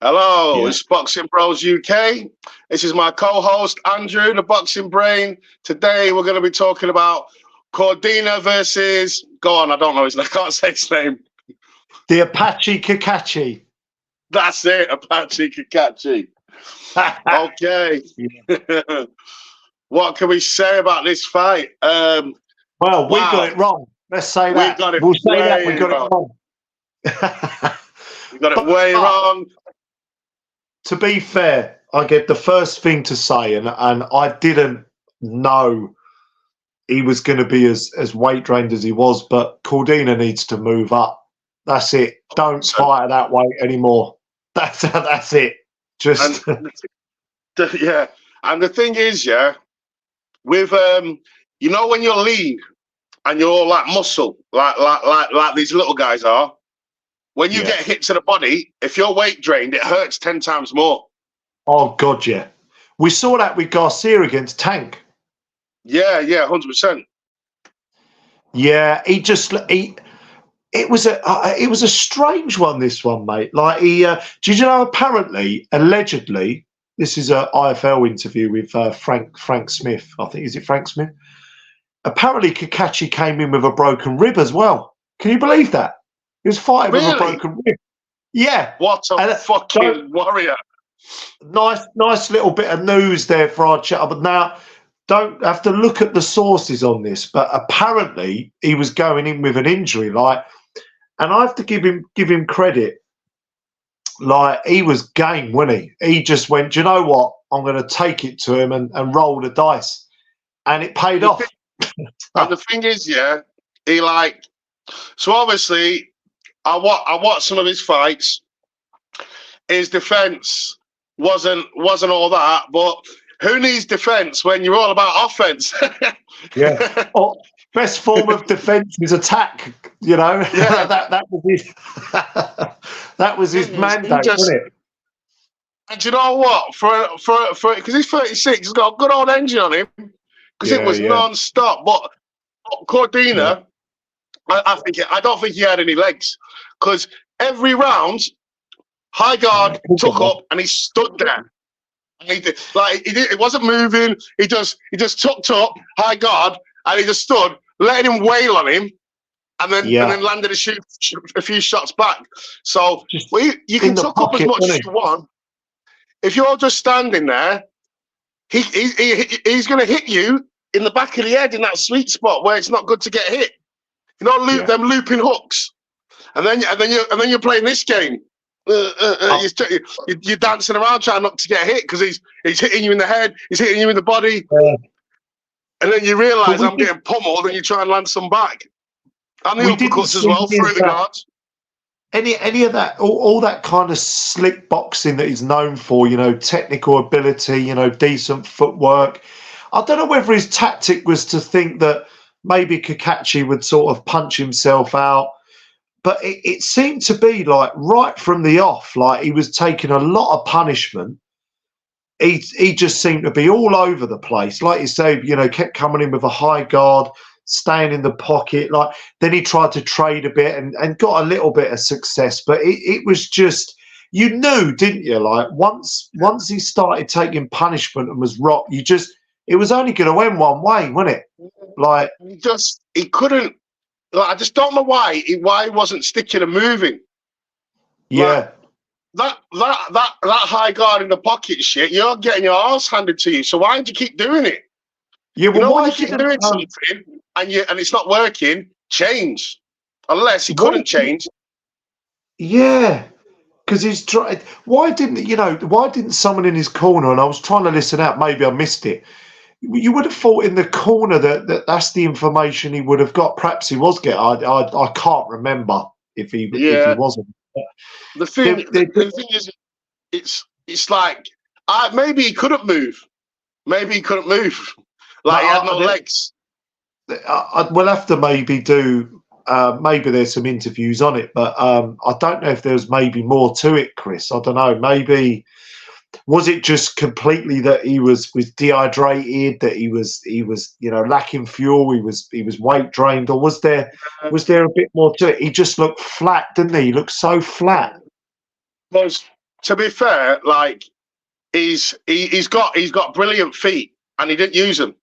Hello, Yeah. it's Boxing Bros UK. This is my co-host, Andrew, the Boxing Brain. Today, we're going to be talking about Cordina versus... Go on, I don't know his name. I can't say his name. The Apache cacace. That's it, Apache cacace. Okay. What can we say about this fight? Well, we got it wrong. Let's say that. We'll say that we got it wrong. We got it way wrong. To be fair, I get the first thing to say, and I didn't know he was going to be as weight drained as he was, but Cordina needs to move up. That's it. Don't fight that weight anymore. That's it. Just yeah. And the thing is, yeah, with you know, when you're lean and you're all like muscle, like these little guys are, when you get hit to the body, if you're weight drained, it hurts 10 times more. Oh God, yeah. We saw that with Garcia against Tank. Yeah, 100%. Yeah, it was a strange one, this one, mate. Like did you know, apparently, allegedly, this is an IFL interview with Frank Smith. I think, is it Frank Smith? Apparently, cacace came in with a broken rib as well. Can you believe that? He was fighting with a broken rib. Yeah. What a fucking warrior. Nice little bit of news there for our chat. But now, don't have to look at the sources on this, but apparently he was going in with an injury, and I have to give him credit. Like, he was game, wasn't he? He just went, do you know what? I'm going to take it to him and roll the dice, and it paid off. And the thing is, yeah, he like, so obviously, I watched some of his fights. His defense wasn't all that, but who needs defense when you're all about offense? Yeah. Oh, best form of defense is attack. You know, yeah. that was his that was his mandate, wasn't it? And you know what? For because he's 36, he's got a good old engine on him because it was non-stop. But Cordina, I don't think he had any legs because every round, high guard took up and he stood there. It wasn't moving. He just tucked up, high guard, and he just stood, letting him wail on him, and then landed a few shots back. So you can tuck up as much as you want. If you're just standing there, he's going to hit you in the back of the head in that sweet spot where it's not good to get hit. You know, them looping hooks, and then you're playing this game. You're dancing around trying not to get hit because he's hitting you in the head, he's hitting you in the body, and then you realise I'm getting pummeled, and you try and land some back. And the uppercuts as well through the guards. Any of that, all that kind of slick boxing that he's known for, you know, technical ability, you know, decent footwork. I don't know whether his tactic was to think that maybe cacace would sort of punch himself out. But it seemed to be like right from the off, like he was taking a lot of punishment. He just seemed to be all over the place. Like you say, you know, kept coming in with a high guard, staying in the pocket. Like, then he tried to trade a bit and got a little bit of success. But it was just, you knew, didn't you? Like, once he started taking punishment and was rocked, it was only going to end one way, wasn't it? Like, he couldn't. Like, I just don't know why he wasn't sticking and moving. Yeah. Like, that high guard in the pocket shit, you're getting your arse handed to you. So why do you keep doing it? Yeah, well, why you keep doing something and it's not working, change. Unless he couldn't change. Yeah. Because he's tried. Why didn't someone in his corner, and I was trying to listen out, maybe I missed it. You would have thought in the corner that's the information he would have got. Perhaps he was getting. I can't remember if he wasn't. The thing is, it's like maybe he couldn't move. Maybe he couldn't move. Like, he had no legs. We'll have to maybe do. Maybe there's some interviews on it, but I don't know if there's maybe more to it, Chris. I don't know. Maybe. Was it just completely that he was dehydrated, that he was you know, lacking fuel, he was weight drained, or was there a bit more to it? He just looked flat, didn't he? He looked so flat. Because to be fair, like he's got brilliant feet, and he didn't use them.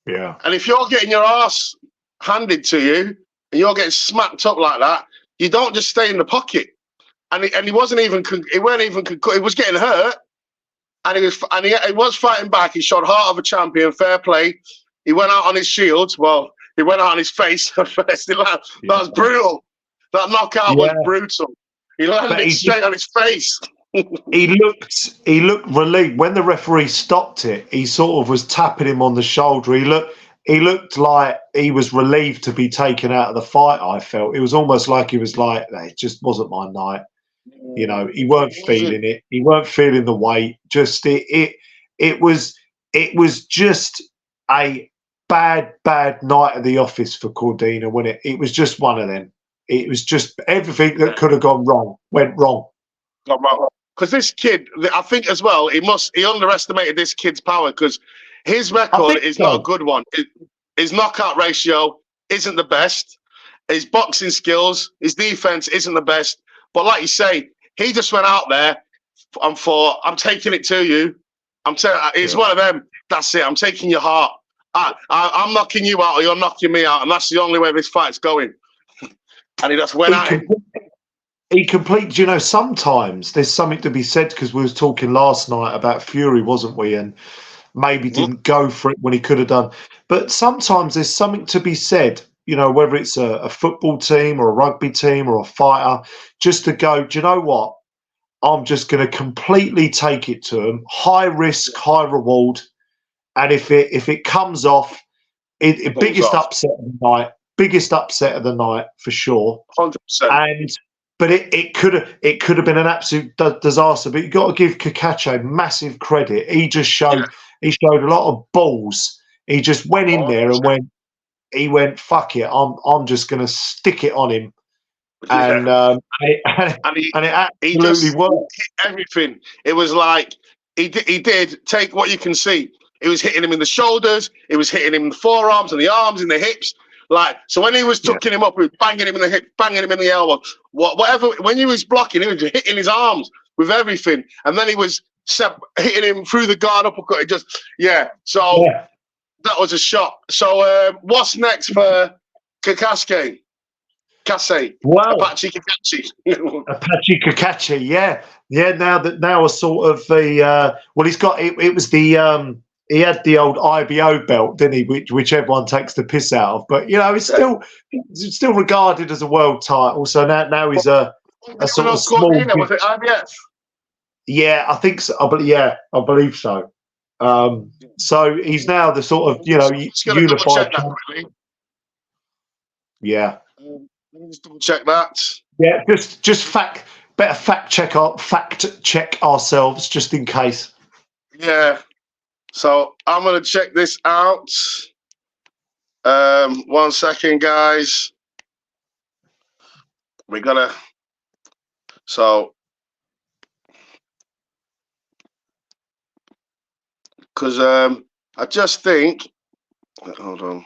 Yeah. And if you're getting your ass handed to you and you're getting smacked up like that, you don't just stay in the pocket. And he wasn't even he was getting hurt, and he was fighting back. He showed heart of a champion, fair play. He went out on his shield. Well, he went out on his face at first. That was brutal. That knockout was brutal. He landed straight on his face. He looked relieved when the referee stopped it. He sort of was tapping him on the shoulder. He looked like he was relieved to be taken out of the fight. I felt it was almost like he was like, it just wasn't my night. You know, he weren't feeling it. He weren't feeling the weight. Just it was just a bad night at the office for Cordina. When it was just one of them. It was just everything that could have gone wrong went wrong. Because this kid, I think as well, he underestimated this kid's power, because his record is not a good one. His knockout ratio isn't the best. His boxing skills, his defense isn't the best. But like you say, he just went out there and thought, I'm taking it to you. He's one of them. That's it. I'm taking your heart. I'm knocking you out, or you're knocking me out. And that's the only way this fight's going. And he just went at it. He completes, you know, sometimes there's something to be said, because we was talking last night about Fury, wasn't we? And maybe didn't go for it when he could have done. But sometimes there's something to be said, you know, whether it's a football team or a rugby team or a fighter, just to go, do you know what? I'm just going to completely take it to him. High risk, high reward. And if it comes off, biggest upset of the night for sure. 100%. But it could have been an absolute disaster. But you've got to give cacace massive credit. He just showed a lot of balls. He just went in there and went fuck it. I'm just going to stick it on him, and it absolutely worked. Hit everything. It was like he did take what you can see. It was hitting him in the shoulders. It was hitting him in the forearms and the arms and the hips. Like, so when he was tucking him up, he was banging him in the hip, banging him in the elbow, whatever. When he was blocking, he was hitting his arms with everything, and then he was hitting him through the guard uppercut. It just, So that was a shot. So what's next for cacace? Well, Apache cacace. Apache cacace, yeah. Now a sort of the he's got it was the he had the old IBO belt, didn't he? Which everyone takes the piss out of, but you know, it's still regarded as a world title. So now he's a sort of small. Was it IBF? Yeah, I think so. I believe so. So he's now the sort of, you know, unified. Yeah. Let's double check that. Yeah, just fact check ourselves just in case. Yeah. So I'm gonna check this out. 1 second, guys. We're gonna. So, because I just think. Hold on.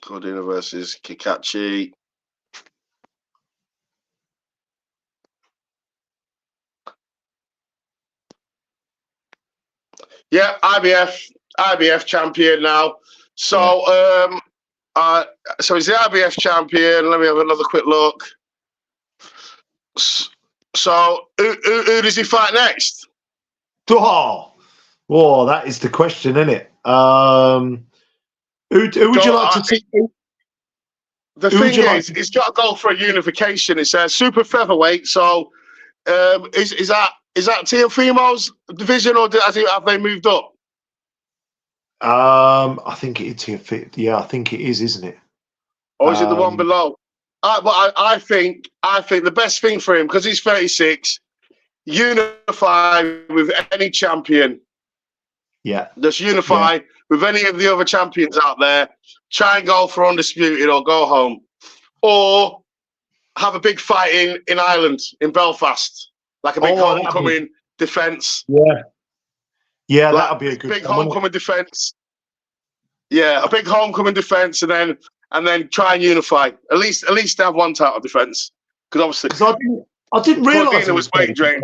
Cordina versus cacace. Yeah, IBF champion now. So, so he's the IBF champion. Let me have another quick look. So, who does he fight next? Oh, that is the question, isn't it? Who would you like to see? The thing is, he's got to go for a unification. It's a super featherweight. So, is that Teofimo's division, or have they moved up? I think it is. Yeah, I think it is, isn't it? Or is it the one below? But I think the best thing for him, because he's 36, unify with any champion. Yeah. Just unify with any of the other champions out there. Try and go for undisputed or go home, or have a big fight in Ireland, in Belfast. Like a big homecoming defense. Yeah, that'll be a good big homecoming defense. Yeah, a big homecoming defense, and then try and unify. At least have one title defense. Because obviously, I didn't realise it was weight drained.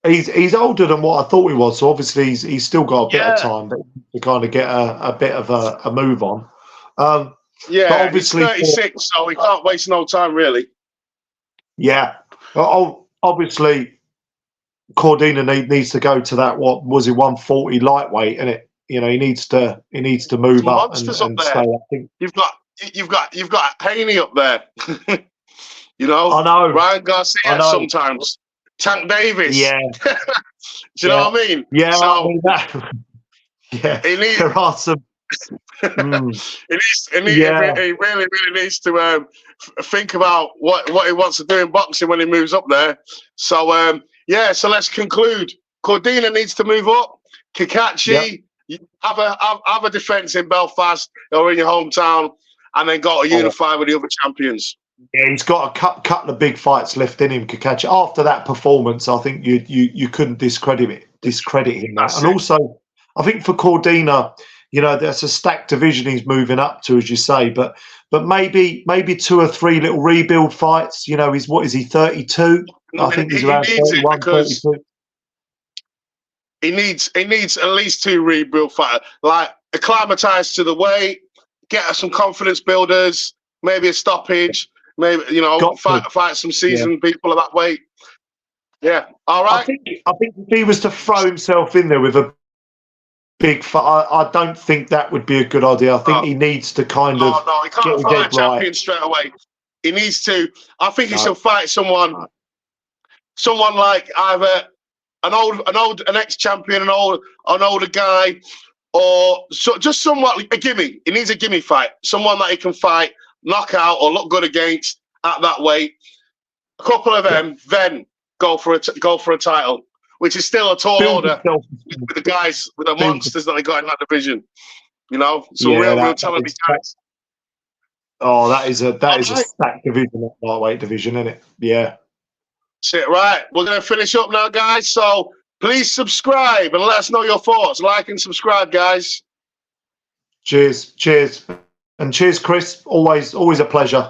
he's older than what I thought he was. So obviously he's still got a bit of time to kind of get a bit of a move on. But obviously he's 36, so he can't waste no time, really. Yeah. Obviously, Cordina needs to go to that. What was it? 140 lightweight, isn't it? You know, he needs to move up and up there. stay. I think you've got Haney up there. You know, I know Ryan Garcia sometimes. Tank Davis. Yeah. Do you know what I mean? Yeah. So, I mean that. Yeah. There are some. He really needs to think about what he wants to do in boxing when he moves up there. So so let's conclude. Cordina needs to move up. Cacace, have a defense in Belfast or in your hometown, and then go to unify with the other champions. Yeah, he's got a couple of big fights left in him, Cacace. After that performance, I think you couldn't discredit him. And also, I think for Cordina, you know, that's a stacked division he's moving up to, as you say. But maybe 2 or 3 little rebuild fights. You know, what is he, 32? I think he's around 31, 32. He needs at least 2 rebuild fighters, like acclimatise to the weight, get some confidence builders, maybe a stoppage, maybe fight some seasoned people at that weight. Yeah, all right. I think if he was to throw himself in there with a big fight, I don't think that would be a good idea. I think he needs to kind of. No, he can't fight a champion straight away. He needs to. I think he should fight someone like either an ex-champion, an older guy, or just somewhat like a gimme. He needs a gimme fight, someone that he can fight, knock out, or look good against at that weight. A couple of them, then go for a title, which is still a tall order with the guys, with the monsters that they got in that division. You know, some real talented guys. Oh, that is a stacked division, that lightweight division, isn't it? Yeah. Shit, right. We're going to finish up now, guys. So please subscribe and let us know your thoughts. Like and subscribe, guys. Cheers. And cheers, Chris. Always a pleasure.